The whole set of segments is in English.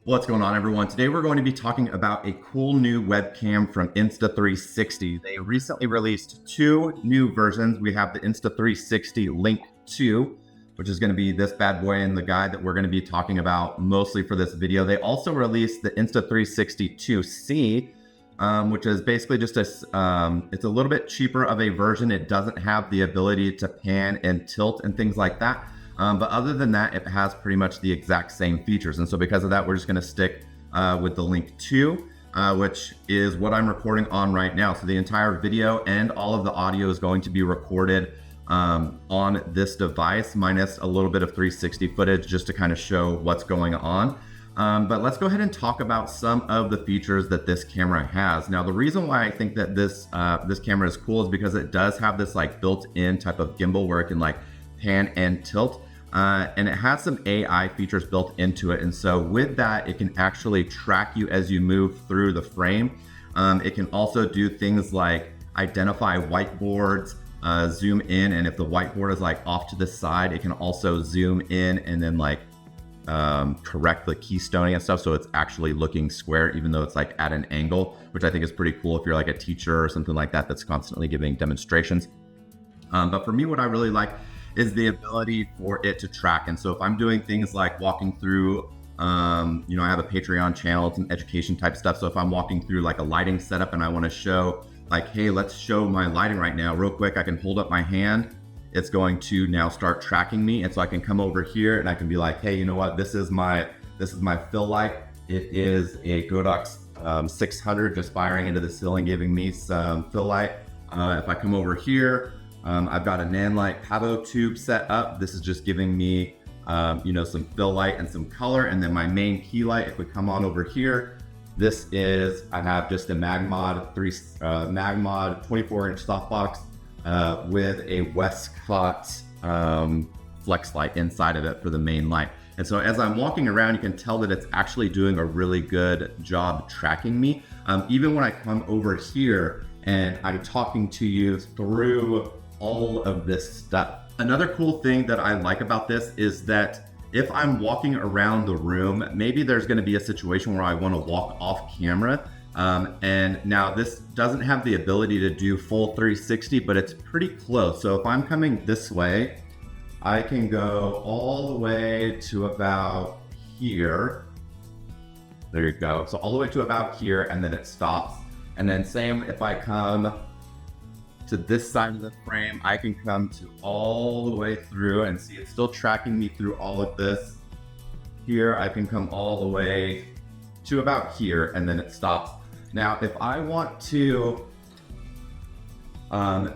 What's going on, everyone? Today we're going to be talking about a cool new webcam from Insta360. They recently released two new versions. We have the Insta360 Link 2, which is going to be this bad boy in the guide that we're going to be talking about mostly for this video. They also released the Insta360 2C, which is basically just it's a little bit cheaper of a version. It doesn't have the ability to pan and tilt and things like that. But other than that, it has pretty much the exact same features. And so because of that, we're just gonna stick with the Link 2, which is what I'm recording on right now. So the entire video and all of the audio is going to be recorded on this device, minus a little bit of 360 footage just to kind of show what's going on. But let's go ahead and talk about some of the features that this camera has. Now, the reason why I think that this camera is cool is because it does have this like built-in type of gimbal where it can like pan and tilt. And it has some AI features built into it. And so with that, it can actually track you as you move through the frame. It can also do things like identify whiteboards, zoom in, and if the whiteboard is like off to the side, it can also zoom in and then like correct the keystoning and stuff. So it's actually looking square, even though it's like at an angle, which I think is pretty cool if you're like a teacher or something like that that's constantly giving demonstrations. But for me, what I really like is the ability for it to track. And so if I'm doing things like walking through, I have a Patreon channel, it's an education type stuff. So if I'm walking through like a lighting setup and I want to show like, hey, let's show my lighting right now real quick, I can hold up my hand. It's going to now start tracking me. And so I can come over here and I can be like, hey, you know what? This is my fill light. It is a Godox 600 just firing into the ceiling, giving me some fill light. If I come over here, I've got a Nanlite Pavo tube set up. This is just giving me, some fill light and some color. And then my main key light, if we come on over here, I have just a Magmod 24-inch softbox with a Westcott flex light inside of it for the main light. And so as I'm walking around, you can tell that it's actually doing a really good job tracking me. Even when I come over here and I'm talking to you through all of this stuff. Another cool thing that I like about this is that if I'm walking around the room, maybe there's going to be a situation where I want to walk off camera. And now this doesn't have the ability to do full 360, but it's pretty close. So if I'm coming this way, I can go all the way to about here. There you go. So all the way to about here, and then it stops. And then same if I come to this side of the frame, I can come to all the way through and see it's still tracking me through all of this. Here, I can come all the way to about here and then it stops. Now, if I want to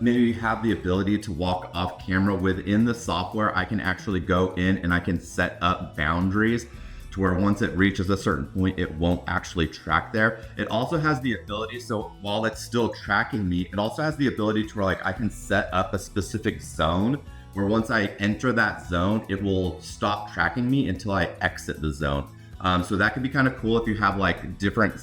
maybe have the ability to walk off camera within the software, I can actually go in and I can set up boundaries to where once it reaches a certain point, it won't actually track there. It also has the ability, so while it's still tracking me, it also has the ability to where like I can set up a specific zone where once I enter that zone, it will stop tracking me until I exit the zone. So that could be kind of cool if you have like different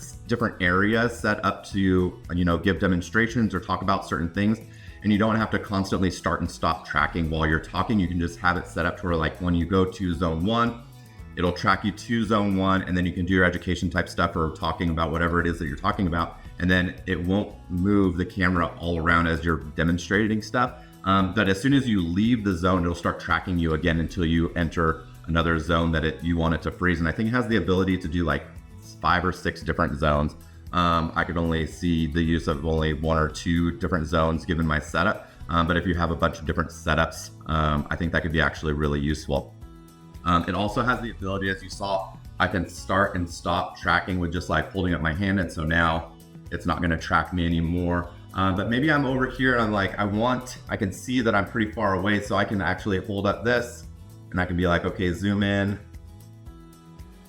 areas set up to, give demonstrations or talk about certain things, and you don't have to constantly start and stop tracking while you're talking. You can just have it set up to where like when you go to zone 1, it'll track you to zone 1, and then you can do your education type stuff or talking about whatever it is that you're talking about. And then it won't move the camera all around as you're demonstrating stuff. But as soon as you leave the zone, it'll start tracking you again until you enter another zone that you want it to freeze. And I think it has the ability to do like 5 or 6 different zones. I could only see the use of only 1 or 2 different zones given my setup. But if you have a bunch of different setups, I think that could be actually really useful. It also has the ability, as you saw, I can start and stop tracking with just like holding up my hand. And so now it's not going to track me anymore. But maybe I'm over here and I'm like, I can see that I'm pretty far away. So I can actually hold up this and I can be like, okay, zoom in.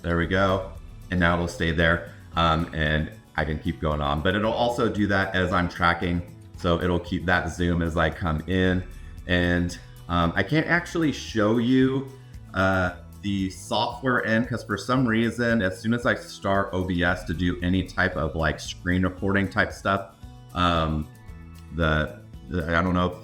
There we go. And now it'll stay there. And I can keep going on, but it'll also do that as I'm tracking. So it'll keep that zoom as I come in. And I can't actually show you the software end because for some reason, as soon as I start OBS to do any type of like screen recording type stuff, I don't know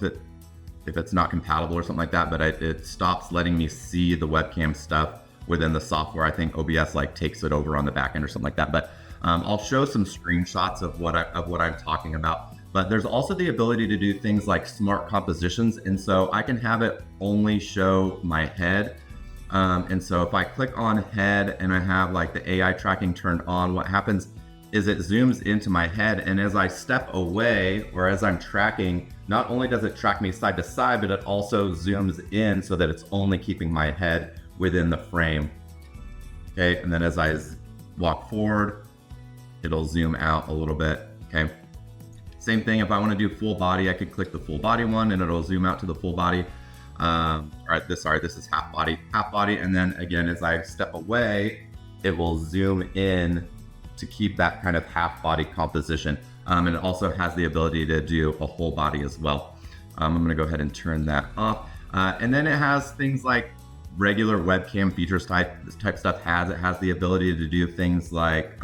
if it's not compatible or something like that, but it stops letting me see the webcam stuff within the software. I think OBS like takes it over on the back end or something like that. But I'll show some screenshots of what I'm talking about. But there's also the ability to do things like smart compositions. And so I can have it only show my head. And so if I click on head and I have like the AI tracking turned on, what happens is it zooms into my head. And as I step away or as I'm tracking, not only does it track me side to side, but it also zooms in so that it's only keeping my head within the frame. Okay, and then as I walk forward, it'll zoom out a little bit, okay? Same thing, if I wanna do full body, I could click the full body one and it'll zoom out to the full body. This is half body. And then again, as I step away, it will zoom in to keep that kind of half body composition. And it also has the ability to do a whole body as well. I'm gonna go ahead and turn that off. And then it has things like regular webcam features type stuff has. It has the ability to do things like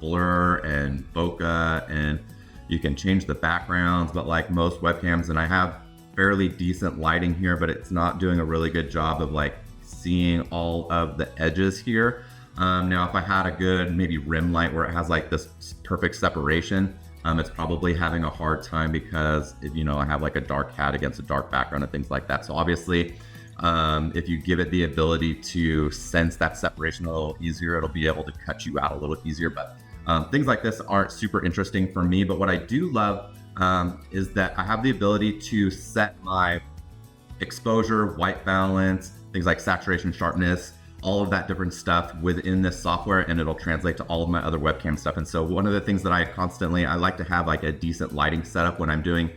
blur and bokeh, and you can change the backgrounds, but like most webcams, and I have fairly decent lighting here, but it's not doing a really good job of like seeing all of the edges here. Now, if I had a good maybe rim light where it has like this perfect separation, it's probably having a hard time because I have like a dark hat against a dark background and things like that. So obviously, if you give it the ability to sense that separation a little easier, it'll be able to cut you out a little easier. But things like this aren't super interesting for me. But what I do love is that I have the ability to set my exposure, white balance, things like saturation, sharpness, all of that different stuff within this software, and it'll translate to all of my other webcam stuff. And so one of the things that I like to have like a decent lighting setup when I'm doing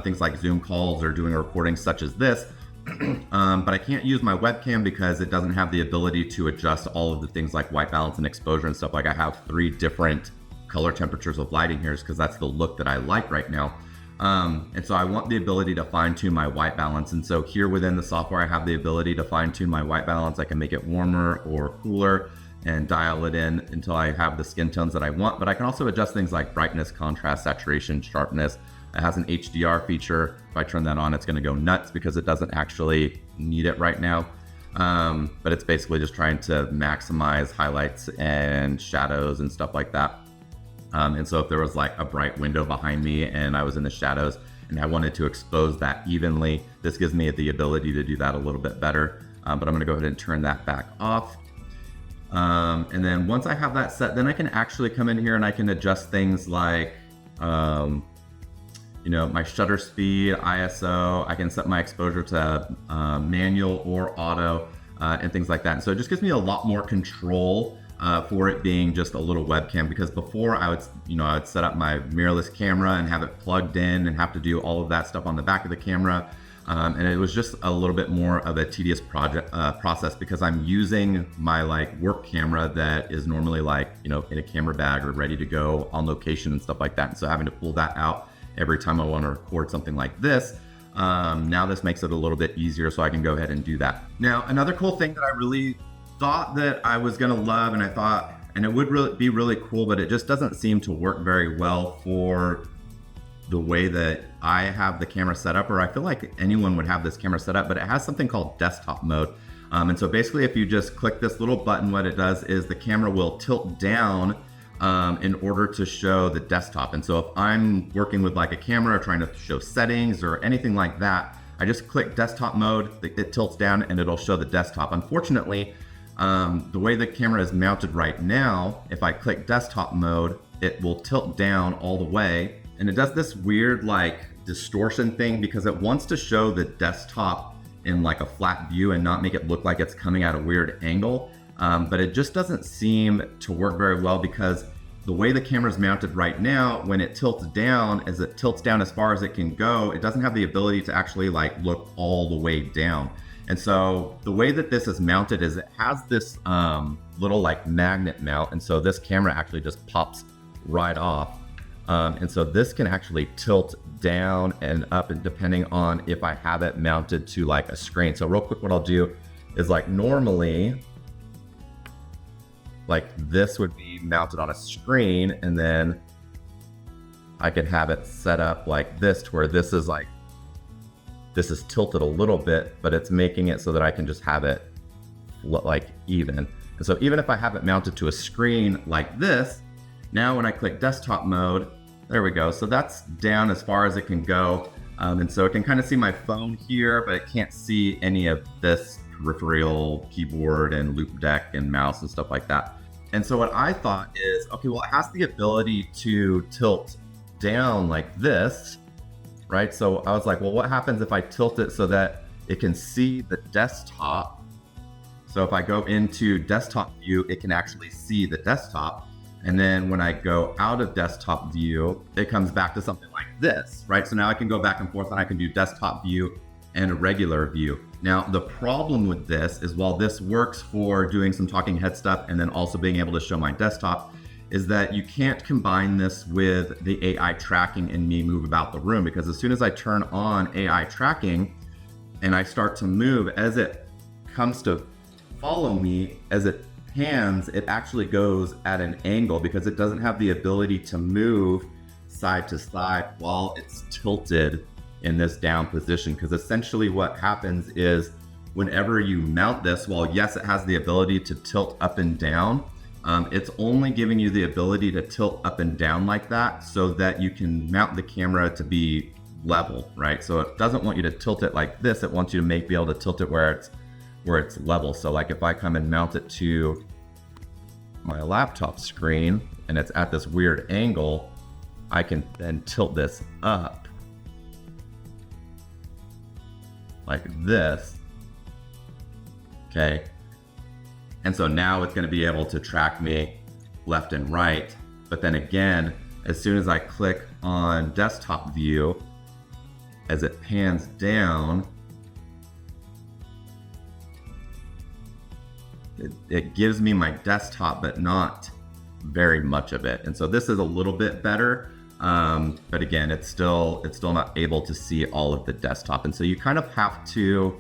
things like Zoom calls or doing a recording such as this. But I can't use my webcam because it doesn't have the ability to adjust all of the things like white balance and exposure and stuff. Like I have 3 different color temperatures of lighting here because that's the look that I like right now. And so I want the ability to fine tune my white balance. And so here within the software, I have the ability to fine tune my white balance. I can make it warmer or cooler and dial it in until I have the skin tones that I want. But I can also adjust things like brightness, contrast, saturation, sharpness. It has an HDR feature. If I turn that on, it's gonna go nuts because it doesn't actually need it right now. But it's basically just trying to maximize highlights and shadows and stuff like that. And so if there was like a bright window behind me and I was in the shadows and I wanted to expose that evenly, this gives me the ability to do that a little bit better. But I'm gonna go ahead and turn that back off. And then once I have that set, then I can actually come in here and I can adjust things like, my shutter speed, ISO. I can set my exposure to manual or auto and things like that. And so it just gives me a lot more control for it being just a little webcam, because before I would set up my mirrorless camera and have it plugged in and have to do all of that stuff on the back of the camera. And it was just a little bit more of a tedious process because I'm using my like work camera that is normally like, in a camera bag or ready to go on location and stuff like that. And so having to pull that out every time I want to record something like this, now this makes it a little bit easier so I can go ahead and do that. Now, another cool thing that I really thought that I was gonna love, and it would be really cool, but it just doesn't seem to work very well for the way that I have the camera set up, or I feel like anyone would have this camera set up, but it has something called desktop mode. And so basically if you just click this little button, what it does is the camera will tilt down in order to show the desktop. And so if I'm working with like a camera trying to show settings or anything like that, I just click desktop mode, it tilts down and it'll show the desktop. Unfortunately, the way the camera is mounted right now, if I click desktop mode, it will tilt down all the way. And it does this weird like distortion thing because it wants to show the desktop in like a flat view and not make it look like it's coming at a weird angle. But it just doesn't seem to work very well because the way the camera is mounted right now, when it tilts down, as it tilts down as far as it can go, it doesn't have the ability to actually like look all the way down. And so the way that this is mounted is it has this little like magnet mount. And so this camera actually just pops right off. And so this can actually tilt down and up, and depending on if I have it mounted to like a screen. So real quick, what I'll do is like normally, like this would be mounted on a screen, and then I could have it set up like this to where this is tilted a little bit, but it's making it so that I can just have it like even. And so even if I have it mounted to a screen like this, now when I click desktop mode, there we go. So that's down as far as it can go. And so it can kind of see my phone here, but it can't see any of this peripheral keyboard and loop deck and mouse and stuff like that. And so what I thought is, okay, well, it has the ability to tilt down like this, right? So I was like, well, what happens if I tilt it so that it can see the desktop? So if I go into desktop view, it can actually see the desktop. And then when I go out of desktop view, it comes back to something like this, right? So now I can go back and forth and I can do desktop view and a regular view. Now, the problem with this is while this works for doing some talking head stuff and then also being able to show my desktop, is that you can't combine this with the AI tracking and me move about the room, because as soon as I turn on AI tracking and I start to move, as it comes to follow me, as it pans, it actually goes at an angle because it doesn't have the ability to move side to side while it's tilted in this down position. Because essentially what happens is whenever you mount this, while yes, it has the ability to tilt up and down, it's only giving you the ability to tilt up and down like that so that you can mount the camera to be level, right? So it doesn't want you to tilt it like this. It wants you to be able to tilt it where it's level. So like if I come and mount it to my laptop screen and it's at this weird angle, I can then tilt this up like this, okay? And so now it's gonna be able to track me left and right. But then again, as soon as I click on desktop view, as it pans down, it gives me my desktop, but not very much of it. And so this is a little bit better. But again, it's still not able to see all of the desktop. And so you kind of have to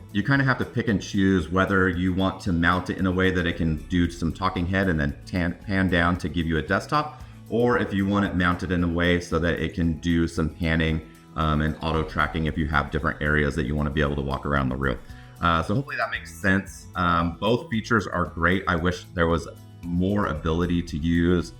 pick and choose whether you want to mount it in a way that it can do some talking head and then pan down to give you a desktop, or if you want it mounted in a way so that it can do some panning and auto tracking if you have different areas that you want to be able to walk around the room. So hopefully that makes sense. Both features are great. I wish there was more ability to use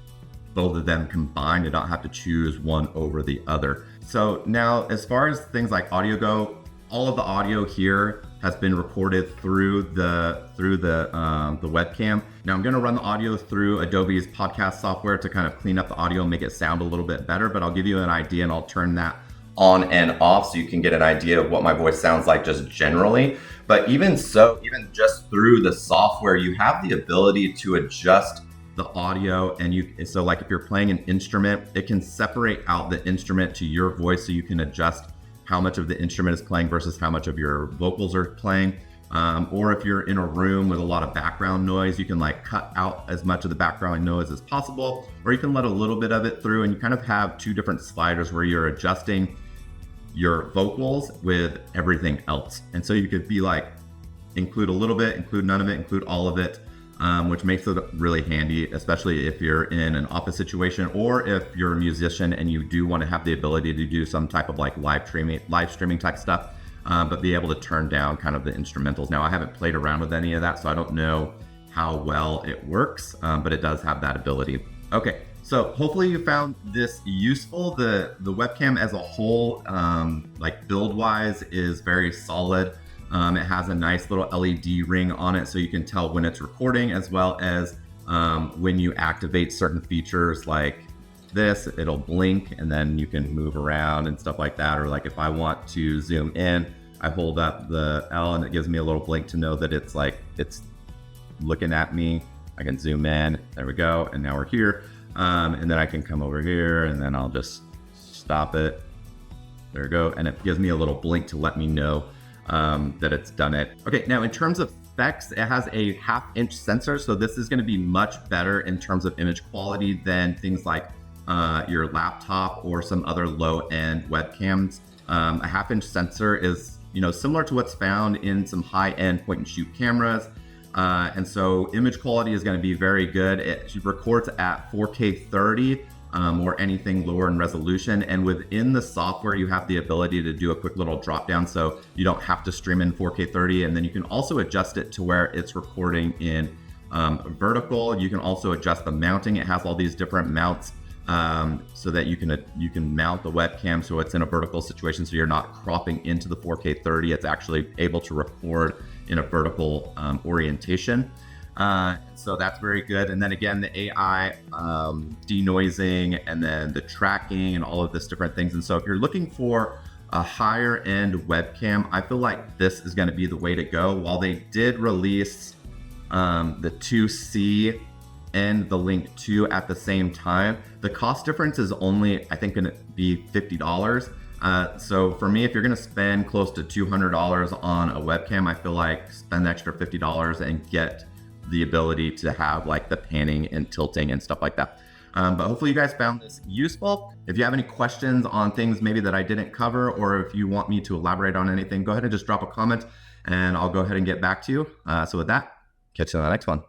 both of them combined. You don't have to choose one over the other. So now, as far as things like audio go, all of the audio here has been recorded through the webcam. Now I'm going to run the audio through Adobe's podcast software to kind of clean up the audio and make it sound a little bit better. But I'll give you an idea and I'll turn that on and off so you can get an idea of what my voice sounds like just generally. But even so, even just through the software, you have the ability to adjust the audio. And so like if you're playing an instrument, it can separate out the instrument to your voice so you can adjust how much of the instrument is playing versus how much of your vocals are playing. Or if you're in a room with a lot of background noise, you can like cut out as much of the background noise as possible, or you can let a little bit of it through, and you kind of have two different sliders where you're adjusting your vocals with everything else. And so you could be like, include a little bit, include none of it, include all of it, which makes it really handy, especially if you're in an office situation, or if you're a musician and you do want to have the ability to do some type of like live streaming type stuff, but be able to turn down kind of the instrumentals. Now I haven't played around with any of that, so I don't know how well it works, but it does have that ability. Okay. So hopefully you found this useful. The webcam as a whole, like build wise, is very solid. It has a nice little LED ring on it so you can tell when it's recording, as well as when you activate certain features like this, it'll blink and then you can move around and stuff like that. Or like if I want to zoom in, I hold up the L and it gives me a little blink to know that it's looking at me. I can zoom in, there we go, and now we're here. And then I can come over here and then I'll just stop it. There we go. And it gives me a little blink to let me know that it's done it. Okay, now in terms of specs, it has a 1/2-inch sensor. So this is going to be much better in terms of image quality than things like your laptop or some other low-end webcams. A 1/2-inch sensor is, similar to what's found in some high-end point-and-shoot cameras. And so image quality is going to be very good. It records at 4K 30 or anything lower in resolution. And within the software, you have the ability to do a quick little drop down, so you don't have to stream in 4K 30. And then you can also adjust it to where it's recording in vertical. You can also adjust the mounting. It has all these different mounts so that you can mount the webcam so it's in a vertical situation, so you're not cropping into the 4K 30. It's actually able to record in a vertical orientation. So that's very good. And then again, the AI denoising, and then the tracking and all of this different things. And so if you're looking for a higher end webcam, I feel like this is going to be the way to go. While they did release the 2C and the Link 2 at the same time, the cost difference is only, I think, going to be $50. So for me, if you're going to spend close to $200 on a webcam, I feel like spend the extra $50 and get the ability to have like the panning and tilting and stuff like that. But hopefully you guys found this useful. If you have any questions on things maybe that I didn't cover, or if you want me to elaborate on anything, go ahead and just drop a comment and I'll go ahead and get back to you. So with that, catch you on the next one.